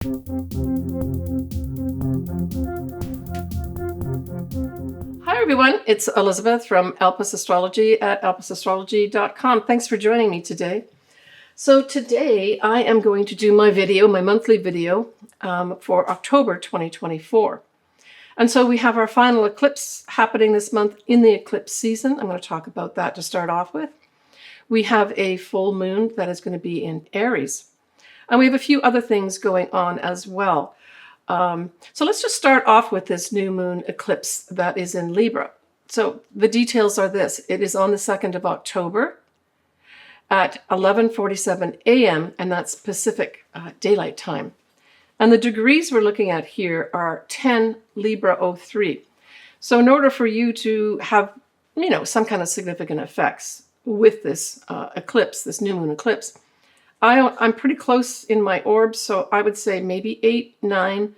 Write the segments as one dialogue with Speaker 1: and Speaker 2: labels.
Speaker 1: Hi everyone, it's Elizabeth from Elpis Astrology at elpisastrology.com. Thanks for joining me today. So today I am going to do my video, my monthly video for October 2024. And so we have our final eclipse happening this month in the eclipse season. I'm going to talk about that to start off with. We have a full moon that is going to be in Aries. And we have a few other things going on as well. So let's just start off with this new moon eclipse that is in Libra. So the details are this. It is on the 2nd of October at 11:47 a.m. and that's Pacific Daylight Time. And the degrees we're looking at here are 10 Libra 03. So in order for you to have, some kind of significant effects with this eclipse, this new moon eclipse, I'm pretty close in my orbs, so I would say maybe 8, 9,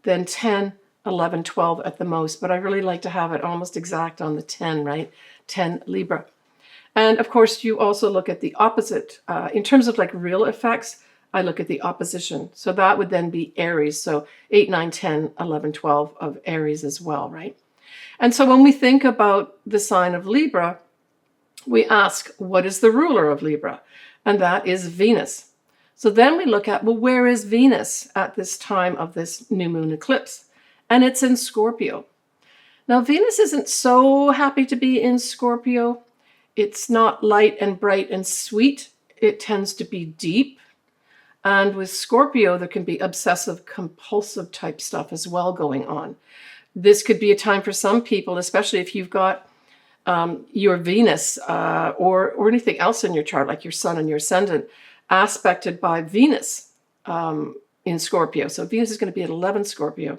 Speaker 1: then 10, 11, 12 at the most. But I really like to have it almost exact on the 10, right? 10 Libra. And of course, you also look at the opposite. In terms of like real effects, I look at the opposition. So that would then be Aries. So 8, 9, 10, 11, 12 of Aries as well, right? And so when we think about the sign of Libra, we ask, what is the ruler of Libra? And that is Venus. So then we look at, well, where is Venus at this time of this new moon eclipse? And it's in Scorpio. Now, Venus isn't so happy to be in Scorpio. It's not light and bright and sweet. It tends to be deep. And with Scorpio, there can be obsessive, compulsive type stuff as well going on. This could be a time for some people, especially if you've got your Venus or anything else in your chart, like your sun and your ascendant, aspected by Venus in Scorpio. So Venus is going to be at 11 Scorpio.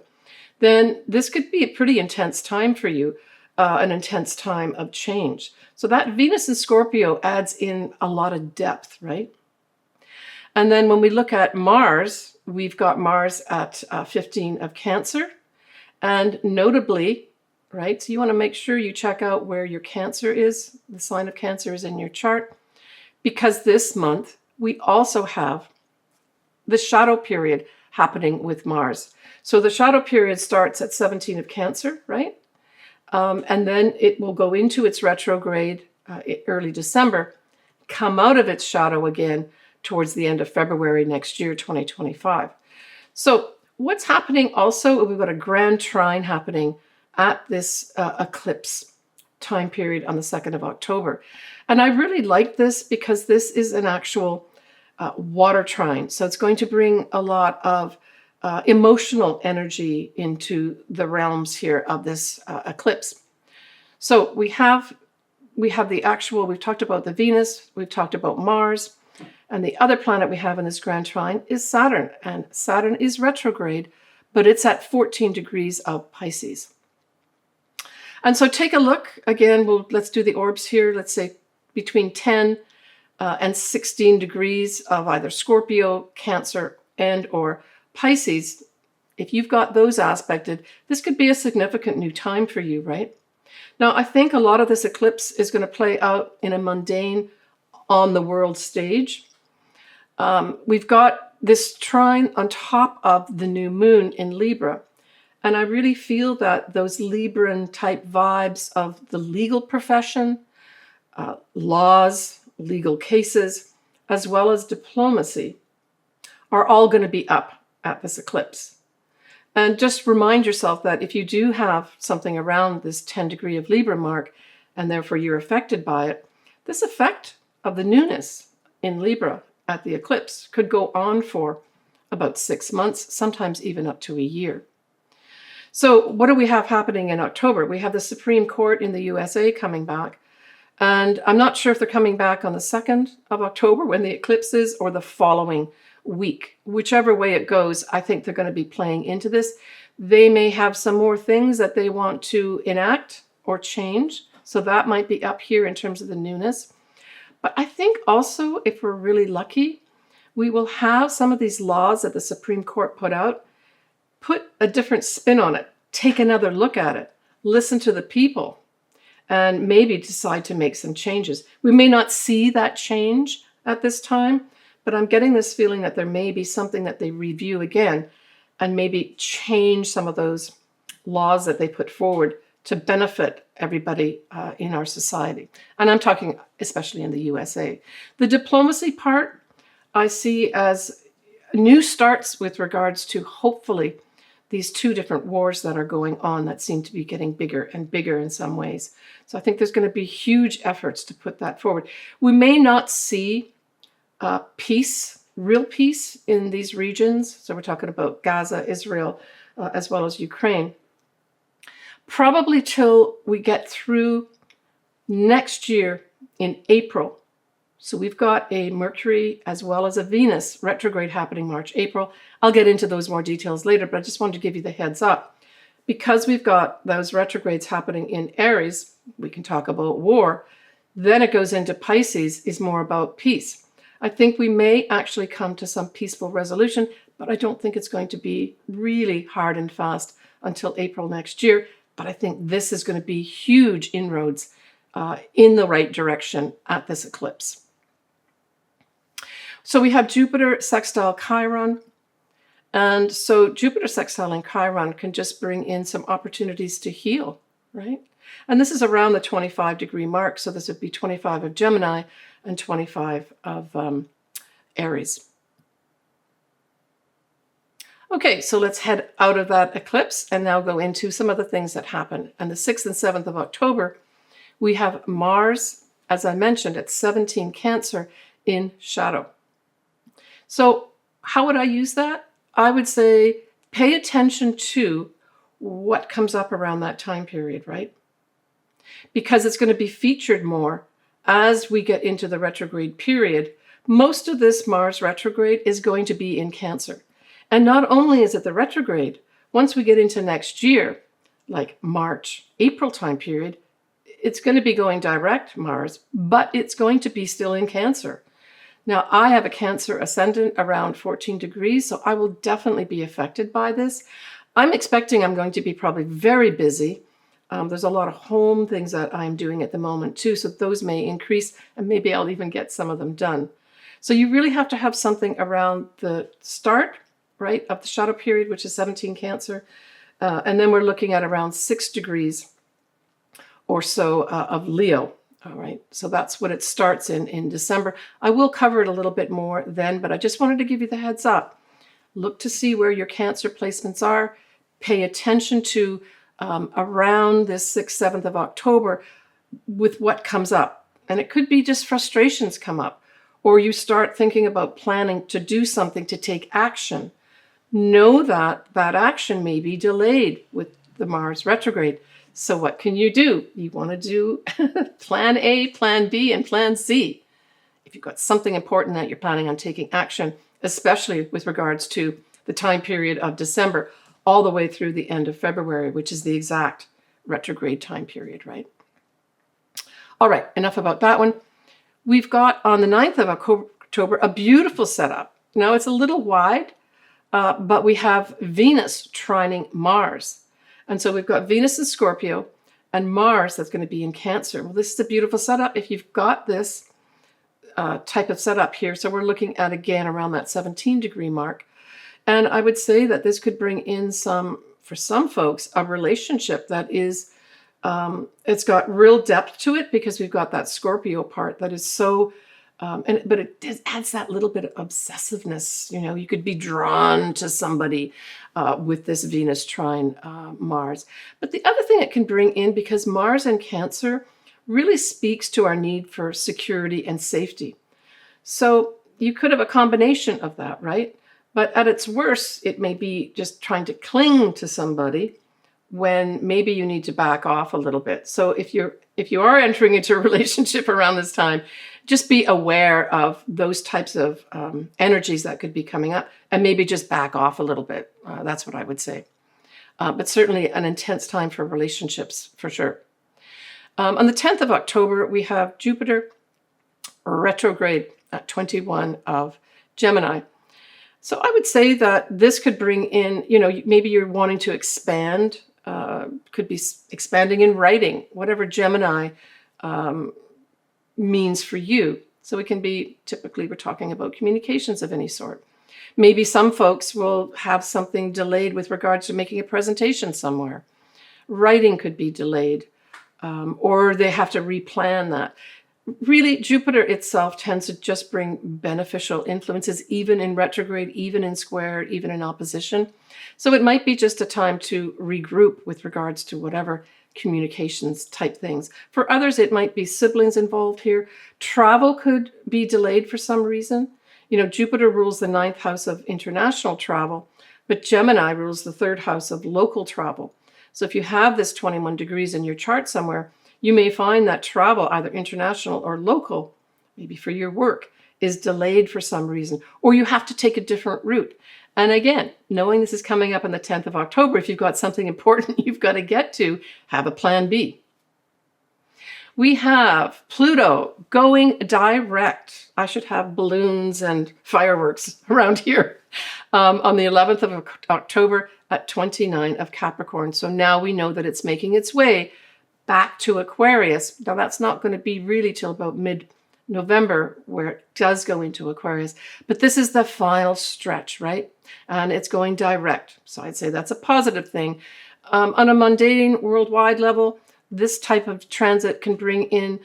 Speaker 1: Then this could be a pretty intense time for you, an intense time of change. So that Venus in Scorpio adds in a lot of depth, right? And then when we look at Mars, we've got Mars at 15 of Cancer. And notably, right, so you want to make sure you check out where your Cancer is, the sign of Cancer is in your chart, because this month we also have the shadow period happening with Mars. So the shadow period starts at 17 of Cancer, right? And then it will go into its retrograde early December, come out of its shadow again towards the end of February next year, 2025. So what's happening also, we've got a Grand Trine happening at this eclipse time period on the 2nd of October. And I really like this because this is an actual water trine. So it's going to bring a lot of emotional energy into the realms here of this eclipse. So we have the actual, we've talked about the Venus, we've talked about Mars, and the other planet we have in this Grand Trine is Saturn. And Saturn is retrograde, but it's at 14 degrees of Pisces. And so take a look. Again, let's do the orbs here. Let's say between 10 and 16 degrees of either Scorpio, Cancer, and or Pisces. If you've got those aspected, this could be a significant new time for you, right? Now, I think a lot of this eclipse is going to play out in a mundane, on the world stage. We've got this trine on top of the new moon in Libra. And I really feel that those Libran type vibes of the legal profession, laws, legal cases, as well as diplomacy are all going to be up at this eclipse. And just remind yourself that if you do have something around this 10 degree of Libra mark, and therefore you're affected by it, this effect of the newness in Libra at the eclipse could go on for about 6 months, sometimes even up to a year. So what do we have happening in October? We have the Supreme Court in the USA coming back. And I'm not sure if they're coming back on the 2nd of October when the eclipse is, or the following week. Whichever way it goes, I think they're going to be playing into this. They may have some more things that they want to enact or change. So that might be up here in terms of the newness. But I think also, if we're really lucky, we will have some of these laws that the Supreme Court put out, put a different spin on it, take another look at it, listen to the people, and maybe decide to make some changes. We may not see that change at this time, but I'm getting this feeling that there may be something that they review again and maybe change some of those laws that they put forward to benefit everybody in our society. And I'm talking especially in the USA. The diplomacy part I see as new starts with regards to hopefully these two different wars that are going on that seem to be getting bigger and bigger in some ways. So I think there's going to be huge efforts to put that forward. We may not see peace, real peace in these regions. So we're talking about Gaza, Israel, as well as Ukraine. Probably till we get through next year in April. So we've got a Mercury as well as a Venus retrograde happening March, April. I'll get into those more details later, but I just wanted to give you the heads up. Because we've got those retrogrades happening in Aries, we can talk about war. Then it goes into Pisces, is more about peace. I think we may actually come to some peaceful resolution, but I don't think it's going to be really hard and fast until April next year. But I think this is going to be huge inroads in the right direction at this eclipse. So we have Jupiter sextile Chiron. And so Jupiter sextile and Chiron can just bring in some opportunities to heal, right? And this is around the 25-degree mark. So this would be 25 of Gemini and 25 of Aries. Okay, so let's head out of that eclipse and now go into some of the things that happen. And the 6th and 7th of October, we have Mars, as I mentioned, at 17 Cancer in shadow. So how would I use that? I would say pay attention to what comes up around that time period, right? Because it's going to be featured more as we get into the retrograde period. Most of this Mars retrograde is going to be in Cancer. And not only is it the retrograde, once we get into next year, like March, April time period, it's going to be going direct, Mars, but it's going to be still in Cancer. Now, I have a Cancer ascendant around 14 degrees, so I will definitely be affected by this. I'm expecting I'm going to be probably very busy. There's a lot of home things that I'm doing at the moment too, so those may increase, and maybe I'll even get some of them done. So you really have to have something around the start, right, of the shadow period, which is 17 Cancer. And then we're looking at around 6 degrees or so of Leo. All right, so that's what it starts in December. I will cover it a little bit more then, but I just wanted to give you the heads up. Look to see where your Cancer placements are. Pay attention to around this 6th, 7th of October with what comes up. And it could be just frustrations come up, or you start thinking about planning to do something to take action. Know that that action may be delayed with the Mars retrograde. So what can you do? You want to do plan A, plan B, and plan C. If you've got something important that you're planning on taking action, especially with regards to the time period of December, all the way through the end of February, which is the exact retrograde time period, right? All right, enough about that one. We've got on the 9th of October a beautiful setup. Now it's a little wide, but we have Venus trining Mars. And so we've got Venus in Scorpio and Mars that's going to be in Cancer. Well, this is a beautiful setup if you've got this type of setup here. So we're looking at, again, around that 17-degree mark. And I would say that this could bring in for some folks, a relationship that is, it's got real depth to it because we've got that Scorpio part that is so, but it adds that little bit of obsessiveness. You know, you could be drawn to somebody with this Venus trine Mars. But the other thing it can bring in, because Mars and Cancer really speaks to our need for security and safety. So you could have a combination of that, right? But at its worst, it may be just trying to cling to somebody when maybe you need to back off a little bit. So if you are entering into a relationship around this time, just be aware of those types of energies that could be coming up and maybe just back off a little bit. That's what I would say. But certainly an intense time for relationships, for sure. On the 10th of October, we have Jupiter retrograde at 21 of Gemini. So I would say that this could bring in, maybe you're wanting to expand, could be expanding in writing, whatever Gemini means for you. So it can be, typically we're talking about communications of any sort. Maybe some folks will have something delayed with regards to making a presentation somewhere. Writing could be delayed, or they have to replan that. Really, Jupiter itself tends to just bring beneficial influences, even in retrograde, even in square, even in opposition. So it might be just a time to regroup with regards to whatever communications type things. For others, it might be siblings involved here. Travel could be delayed for some reason. You know, Jupiter rules the 9th house of international travel, but Gemini rules the 3rd house of local travel. So if you have this 21 degrees in your chart somewhere, you may find that travel, either international or local, maybe for your work, is delayed for some reason, or you have to take a different route. And again, knowing this is coming up on the 10th of October, if you've got something important you've got to get to, have a plan B. We have Pluto going direct. I should have balloons and fireworks around here on the 11th of October at 29 of Capricorn. So now we know that it's making its way back to Aquarius. Now that's not going to be really till about mid-November where it does go into Aquarius. But this is the final stretch, right? And it's going direct. So I'd say that's a positive thing. On a mundane worldwide level, this type of transit can bring in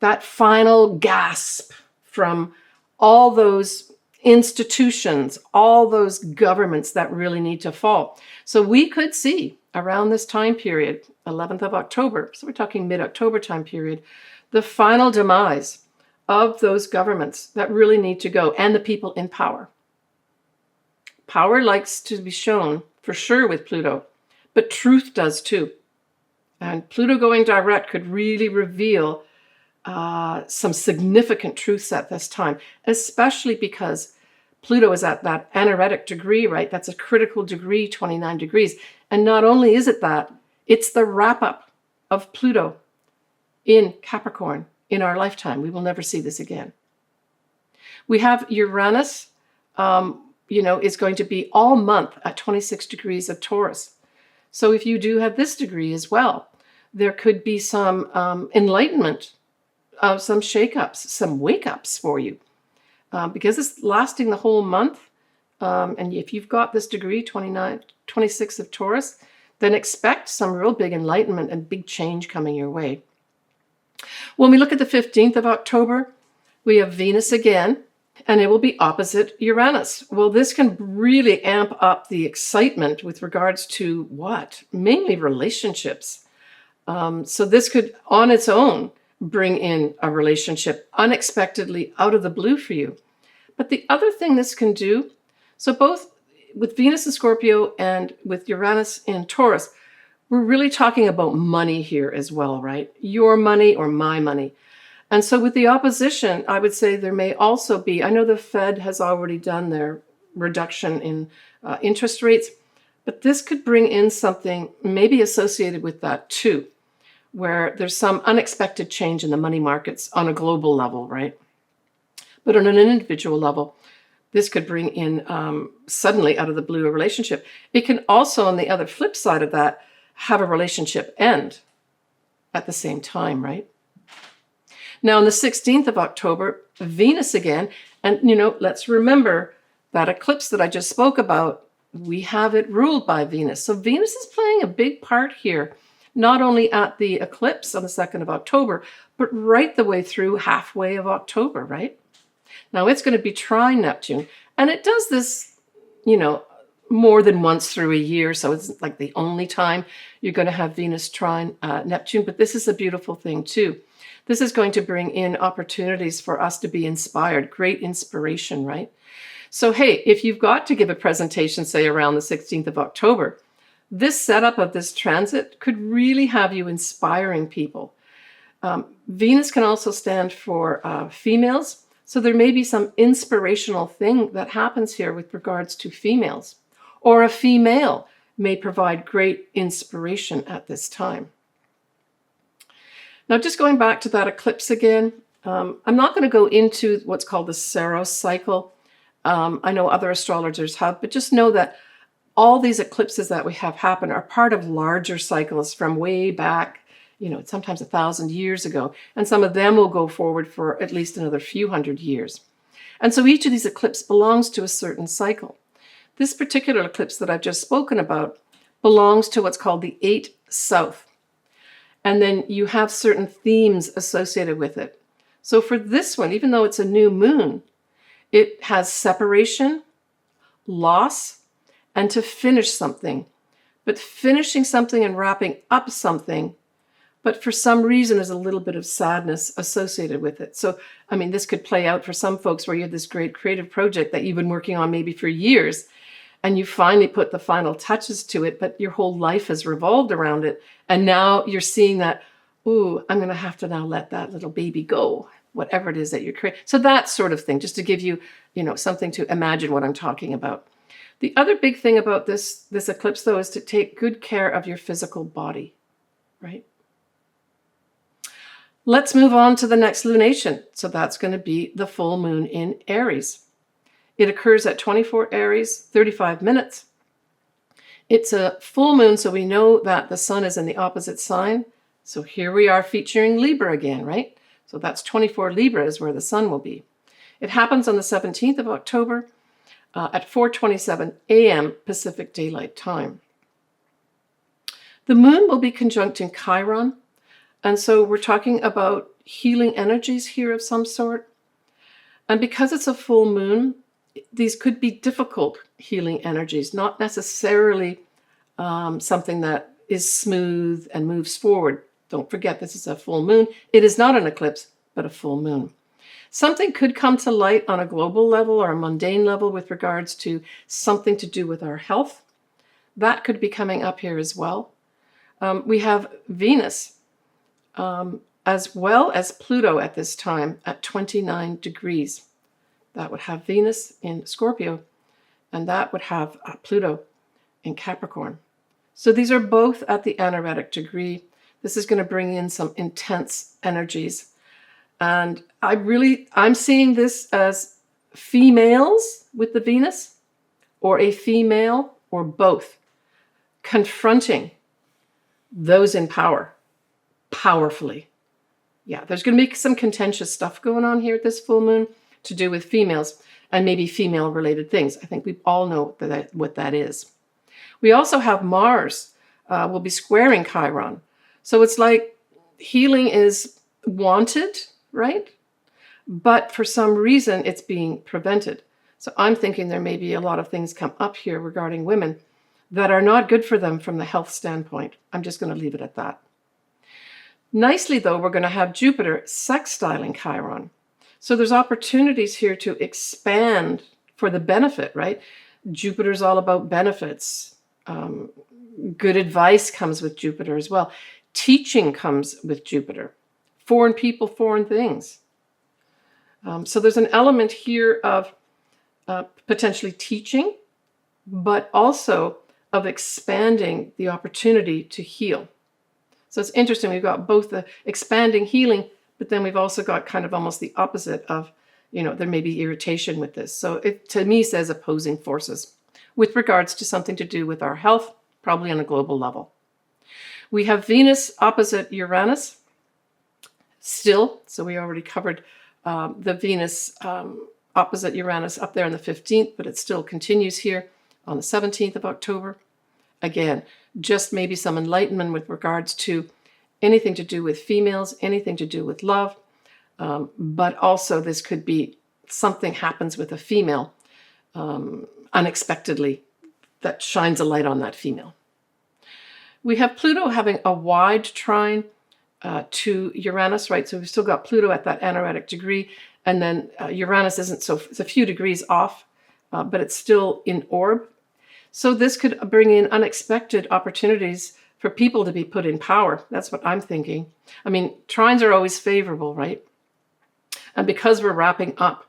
Speaker 1: that final gasp from all those institutions, all those governments that really need to fall. So we could see around this time period, 11th of October, so we're talking mid-October time period, the final demise of those governments that really need to go, and the people in power. Power likes to be shown, for sure, with Pluto, but truth does too. And Pluto going direct could really reveal some significant truths at this time, especially because Pluto is at that anaretic degree, right? That's a critical degree, 29 degrees. And not only is it that, it's the wrap-up of Pluto in Capricorn in our lifetime. We will never see this again. We have Uranus, is going to be all month at 26 degrees of Taurus. So if you do have this degree as well, there could be some enlightenment, some shakeups, some wake-ups for you. Because it's lasting the whole month, and if you've got this degree, 26 of Taurus, then expect some real big enlightenment and big change coming your way. When we look at the 15th of October, we have Venus again, and it will be opposite Uranus. Well, this can really amp up the excitement with regards to what? Mainly relationships. So this could, on its own, bring in a relationship unexpectedly out of the blue for you. But the other thing this can do, so both with Venus in Scorpio and with Uranus in Taurus, we're really talking about money here as well, right? Your money or my money. And so with the opposition, I would say there may also be, I know the Fed has already done their reduction in interest rates, but this could bring in something maybe associated with that too, where there's some unexpected change in the money markets on a global level, right? But on an individual level, this could bring in suddenly out of the blue a relationship. It can also, on the other flip side of that, have a relationship end at the same time, right? Now, on the 16th of October, Venus again, and let's remember that eclipse that I just spoke about, we have it ruled by Venus. So Venus is playing a big part here, not only at the eclipse on the 2nd of October, but right the way through halfway of October, right? Now it's going to be trine Neptune, and it does this, more than once through a year. So it's like the only time you're going to have Venus trine Neptune, but this is a beautiful thing too. This is going to bring in opportunities for us to be inspired, great inspiration, right? So, hey, if you've got to give a presentation, say around the 16th of October, this setup of this transit could really have you inspiring people. Venus can also stand for females. So there may be some inspirational thing that happens here with regards to females. Or a female may provide great inspiration at this time. Now, just going back to that eclipse again, I'm not going to go into what's called the Saros cycle. I know other astrologers have, but just know that all these eclipses that we have happen are part of larger cycles from way back sometimes 1,000 years ago. And some of them will go forward for at least another few hundred years. And so each of these eclipses belongs to a certain cycle. This particular eclipse that I've just spoken about belongs to what's called the 8 South. And then you have certain themes associated with it. So for this one, even though it's a new moon, it has separation, loss, and to finish something. But finishing something and wrapping up something, but for some reason there's a little bit of sadness associated with it. So, this could play out for some folks where you have this great creative project that you've been working on maybe for years, and you finally put the final touches to it, but your whole life has revolved around it. And now you're seeing that, ooh, I'm going to have to now let that little baby go, whatever it is that you're creating. So that sort of thing, just to give you, something to imagine what I'm talking about. The other big thing about this eclipse, though, is to take good care of your physical body, right? Let's move on to the next lunation. So that's going to be the full moon in Aries. It occurs at 24 Aries, 35 minutes. It's a full moon, so we know that the sun is in the opposite sign. So here we are featuring Libra again, right? So that's 24 Libra is where the sun will be. It happens on the 17th of October at 4:27 a.m. Pacific Daylight Time. The moon will be conjunct in Chiron, and so we're talking about healing energies here of some sort. And because it's a full moon, these could be difficult healing energies, not necessarily something that is smooth and moves forward. Don't forget, this is a full moon. It is not an eclipse, but a full moon. Something could come to light on a global level or a mundane level with regards to something to do with our health. That could be coming up here as well. We have Venus as well as Pluto at this time at 29 degrees. That would have Venus in Scorpio, and that would have Pluto in Capricorn. So these are both at the anaretic degree. This is going to bring in some intense energies. And I'm seeing this as females with the Venus, or a female, or both, confronting those in power powerfully. Yeah, there's going to be some contentious stuff going on here at this full moon to do with females and maybe female-related things. I think we all know what that is. We also have Mars will be squaring Chiron. So it's like healing is wanted, right? But for some reason, it's being prevented. So I'm thinking there may be a lot of things come up here regarding women that are not good for them from the health standpoint. I'm just going to leave it at that. Nicely, though, we're going to have Jupiter sextiling Chiron. So there's opportunities here to expand for the benefit, right? Jupiter's all about benefits. Good advice comes with Jupiter as well. Teaching comes with Jupiter. Foreign people, foreign things. So there's an element here of potentially teaching, but also of expanding the opportunity to heal. So it's interesting. We've got both the expanding healing, but then we've also got kind of almost the opposite of, there may be irritation with this. So it, to me, says opposing forces with regards to something to do with our health, probably on a global level. We have Venus opposite Uranus still. So we already covered the Venus opposite Uranus up there on the 15th, but it still continues here on the 17th of October. Again, just maybe some enlightenment with regards to anything to do with females, anything to do with love, but also this could be something happens with a female unexpectedly that shines a light on that female. We have Pluto having a wide trine to Uranus, right? So we've still got Pluto at that anaretic degree, and then Uranus isn't, so it's a few degrees off, but it's still in orb. So this could bring in unexpected opportunities for people to be put in power. That's what I'm thinking. I mean, trines are always favorable, right? And because we're wrapping up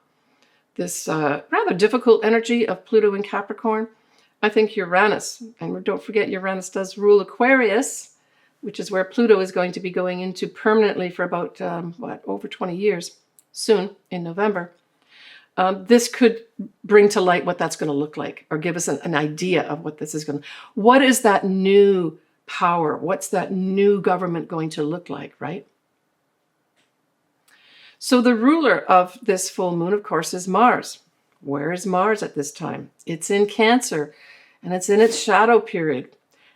Speaker 1: this rather difficult energy of Pluto in Capricorn, I think Uranus, and don't forget Uranus does rule Aquarius, which is where Pluto is going to be going into permanently for about, over 20 years, soon in November. This could bring to light what that's going to look like, or give us an idea of what this is going to. What is that new power? What's that new government going to look like, right? So the ruler of this full moon, of course, is Mars. Where is Mars at this time? It's in Cancer, and it's in its shadow period.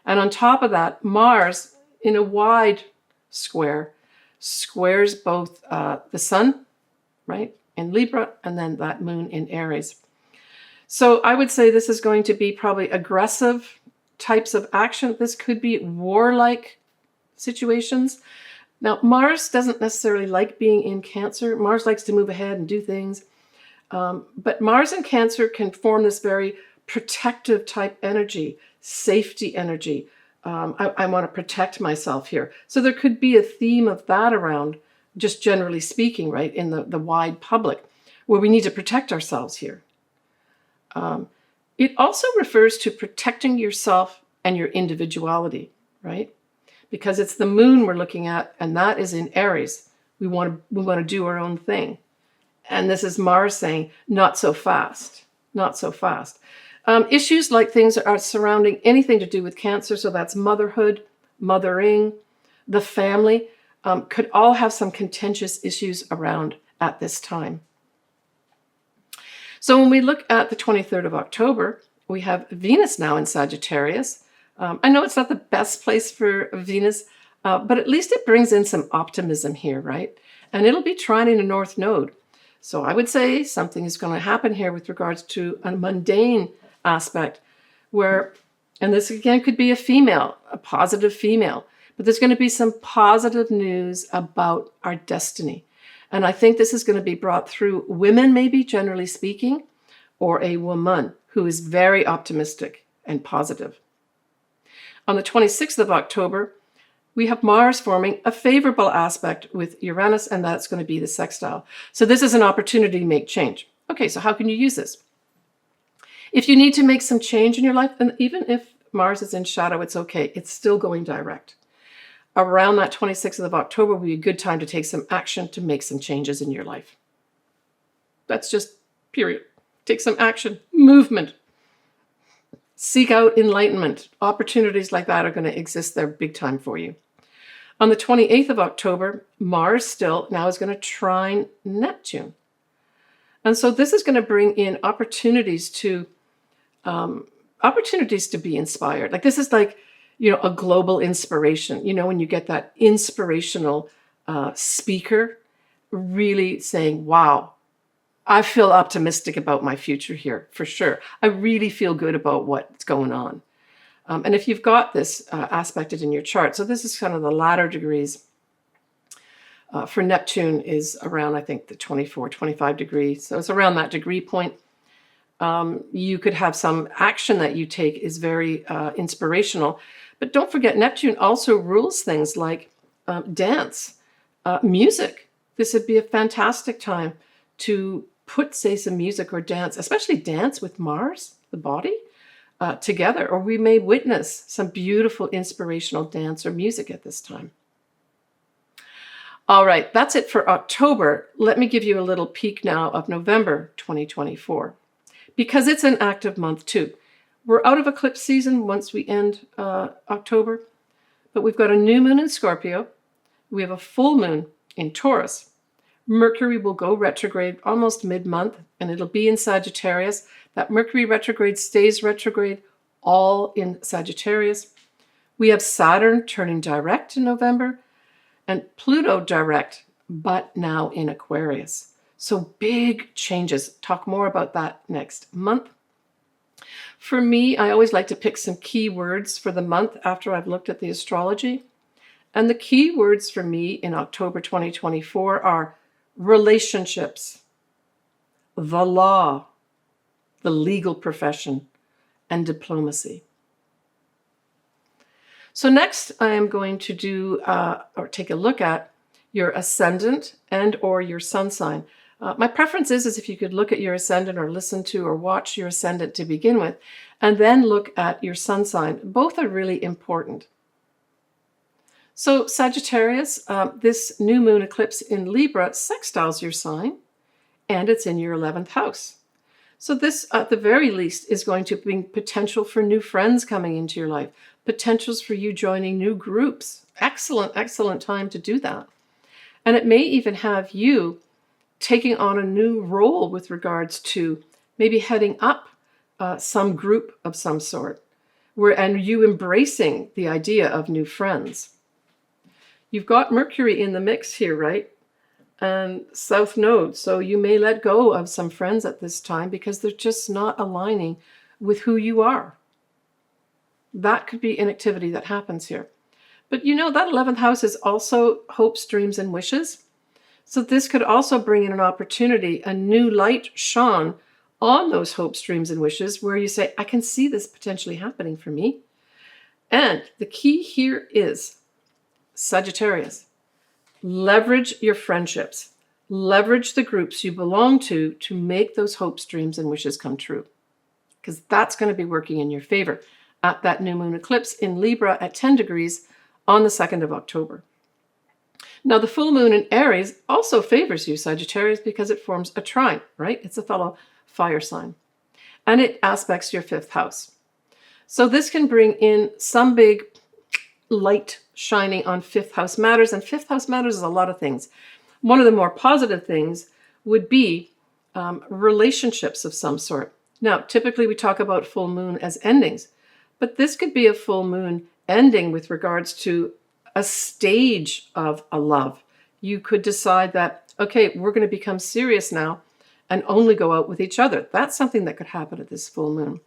Speaker 1: And on top of that, Mars, in a wide square, squares both the sun, right, in Libra, and then that moon in Aries. So I would say this is going to be probably aggressive types of action. This could be warlike situations. Now, Mars doesn't necessarily like being in Cancer. Mars likes to move ahead and do things. But Mars in Cancer can form this very protective type energy, safety energy. I want to protect myself here. So there could be a theme of that around, just generally speaking, right, in the wide public, where we need to protect ourselves here. It also refers to protecting yourself and your individuality, right? Because it's the moon we're looking at, and that is in Aries. We want to do our own thing. And this is Mars saying, not so fast, not so fast. Issues like things are surrounding anything to do with Cancer, so that's motherhood, mothering, the family, could all have some contentious issues around at this time. So when we look at the 23rd of October, we have Venus now in Sagittarius. I know it's not the best place for Venus, but at least it brings in some optimism here, right? And it'll be trining a North Node. So I would say something is going to happen here with regards to a mundane aspect where, and this again could be a female, a positive female, but there's going to be some positive news about our destiny. And I think this is going to be brought through women, maybe generally speaking, or a woman who is very optimistic and positive. On the 26th of October, we have Mars forming a favorable aspect with Uranus, and that's going to be the sextile. So this is an opportunity to make change. Okay, so how can you use this? If you need to make some change in your life, and even if Mars is in shadow, it's okay. It's still going direct. Around that 26th of October will be a good time to take some action to make some changes in your life. That's just period. Take some action, movement. Seek out enlightenment. Opportunities like that are going to exist there big time for you. On the 28th of October, Mars still now is going to trine Neptune. And so this is going to bring in opportunities to be inspired. Like this is like, a global inspiration. When you get that inspirational speaker really saying, wow, I feel optimistic about my future here, for sure. I really feel good about what's going on. And if you've got this aspected in your chart, so this is kind of the latter degrees. For Neptune is around, I think, the 24, 25 degrees. So it's around that degree point. You could have some action that you take is very inspirational. But don't forget, Neptune also rules things like dance, music. This would be a fantastic time to put, say, some music or dance, especially dance with Mars, the body, together. Or we may witness some beautiful inspirational dance or music at this time. All right, that's it for October. Let me give you a little peek now of November 2024, because it's an active month too. We're out of eclipse season once we end October, but we've got a new moon in Scorpio. We have a full moon in Taurus. Mercury will go retrograde almost mid-month, and it'll be in Sagittarius. That Mercury retrograde stays retrograde, all in Sagittarius. We have Saturn turning direct in November, and Pluto direct, but now in Aquarius. So big changes. Talk more about that next month. For me, I always like to pick some key words for the month after I've looked at the astrology. And the key words for me in October 2024 are relationships, the law, the legal profession, and diplomacy. So next, I am going to do or take a look at your ascendant and or your sun sign. My preference is if you could look at your ascendant or listen to or watch your ascendant to begin with, and then look at your sun sign. Both are really important. So Sagittarius, this new moon eclipse in Libra sextiles your sign, and it's in your 11th house. So this, at the very least, is going to bring potential for new friends coming into your life, potentials for you joining new groups. Excellent, excellent time to do that. And it may even have you taking on a new role with regards to maybe heading up some group of some sort, and you embracing the idea of new friends. You've got Mercury in the mix here, right? And South Node. So you may let go of some friends at this time because they're just not aligning with who you are. That could be an activity that happens here. But you know, that 11th house is also hopes, dreams, and wishes. So this could also bring in an opportunity, a new light shone on those hopes, dreams, and wishes, where you say, I can see this potentially happening for me. And the key here is Sagittarius. Leverage your friendships. Leverage the groups you belong to make those hopes, dreams, and wishes come true. Because that's going to be working in your favor at that new moon eclipse in Libra at 10 degrees on the 2nd of October. Now, the full moon in Aries also favors you, Sagittarius, because it forms a trine, right? It's a fellow fire sign. And it aspects your 5th house. So this can bring in some big light shining on 5th house matters. And 5th house matters is a lot of things. One of the more positive things would be relationships of some sort. Now, typically we talk about full moon as endings, but this could be a full moon ending with regards to a stage of a love. You could decide that, okay, we're going to become serious now and only go out with each other. That's something that could happen at this full moon.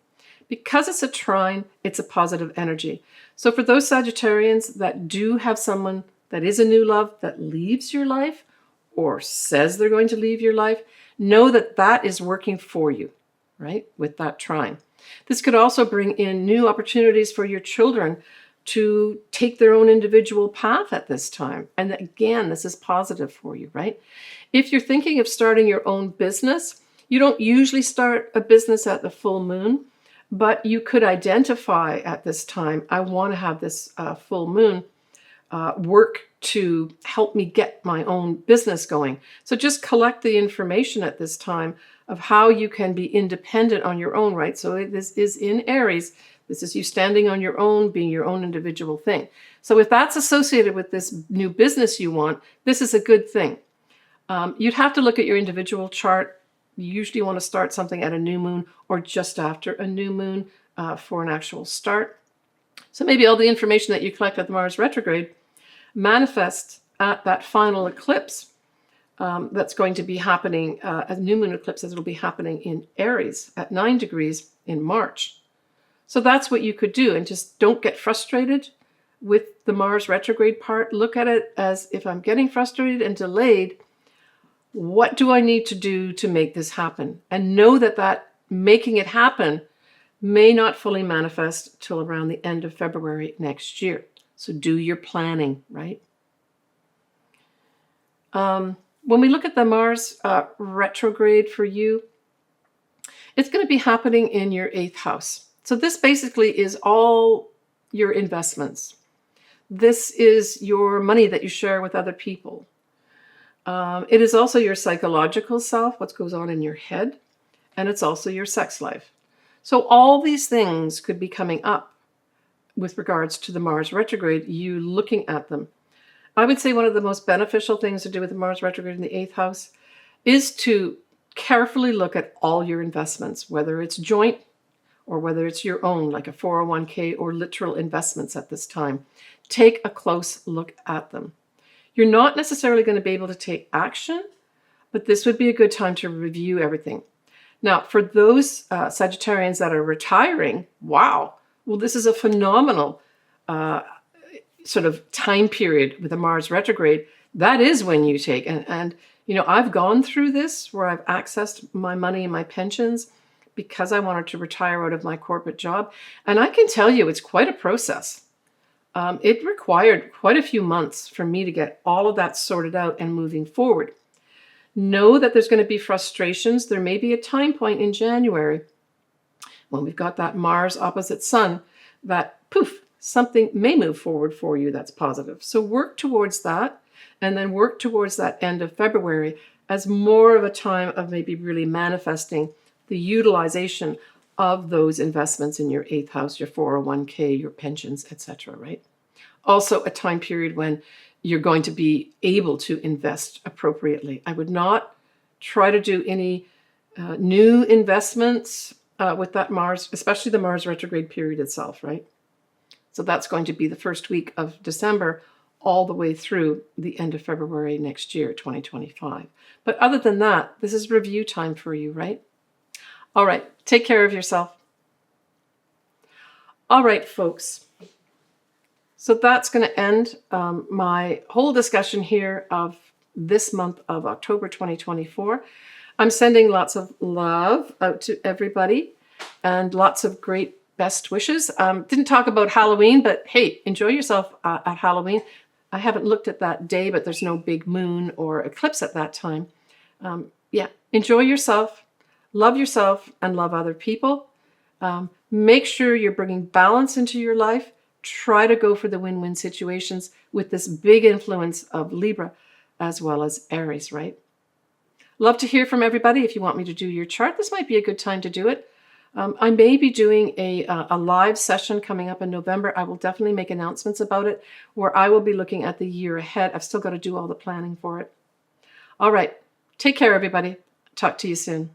Speaker 1: Because it's a trine, it's a positive energy. So for those Sagittarians that do have someone that is a new love that leaves your life or says they're going to leave your life, know that that is working for you, right, with that trine. This could also bring in new opportunities for your children to take their own individual path at this time. And again, this is positive for you, right? If you're thinking of starting your own business, you don't usually start a business at the full moon, but you could identify at this time, I want to have this full moon work to help me get my own business going. So just collect the information at this time of how you can be independent on your own, right? So this is in Aries. This is you standing on your own, being your own individual thing. So if that's associated with this new business you want, this is a good thing. You'd have to look at your individual chart. You usually want to start something at a new moon or just after a new moon for an actual start. So maybe all the information that you collect at the Mars retrograde manifests at that final eclipse that's going to be happening, a new moon eclipse as it'll be happening in Aries at 9 degrees in March. So that's what you could do, and just don't get frustrated with the Mars retrograde part. Look at it as, if I'm getting frustrated and delayed, what do I need to do to make this happen? And know that that making it happen may not fully manifest till around the end of February next year. So do your planning, right? When we look at the Mars retrograde for you, it's going to be happening in your 8th house. So this basically is all your investments. This is your money that you share with other people. It is also your psychological self, what goes on in your head, and it's also your sex life. So all these things could be coming up with regards to the Mars retrograde, you looking at them. I would say one of the most beneficial things to do with the Mars retrograde in the 8th house is to carefully look at all your investments, whether it's joint or whether it's your own, like a 401k or literal investments at this time. Take a close look at them. You're not necessarily going to be able to take action, but this would be a good time to review everything. Now, for those Sagittarians that are retiring, wow, well, this is a phenomenal sort of time period with a Mars retrograde. That is when you take, and you know, I've gone through this where I've accessed my money and my pensions because I wanted to retire out of my corporate job. And I can tell you, it's quite a process. It required quite a few months for me to get all of that sorted out and moving forward. Know that there's going to be frustrations. There may be a time point in January when we've got that Mars opposite Sun that, poof, something may move forward for you that's positive. So work towards that, and then work towards that end of February as more of a time of maybe really manifesting the utilization of those investments in your 8th house, your 401k, your pensions, etc., right? Also a time period when you're going to be able to invest appropriately. I would not try to do any new investments with that Mars, especially the Mars retrograde period itself, right? So that's going to be the first week of December all the way through the end of February next year, 2025. But other than that, this is review time for you, right? All right, take care of yourself. All right, folks. So that's going to end my whole discussion here of this month of October 2024. I'm sending lots of love out to everybody and lots of great best wishes. Didn't talk about Halloween, but hey, enjoy yourself at Halloween. I haven't looked at that day, but there's no big moon or eclipse at that time. Yeah, enjoy yourself, and love other people. Make sure you're bringing balance into your life. Try to go for the win-win situations with this big influence of Libra as well as Aries, right? Love to hear from everybody. If you want me to do your chart, this might be a good time to do it. I may be doing a live session coming up in November. I will definitely make announcements about it, where I will be looking at the year ahead. I've still got to do all the planning for it. All right. Take care, everybody. Talk to you soon.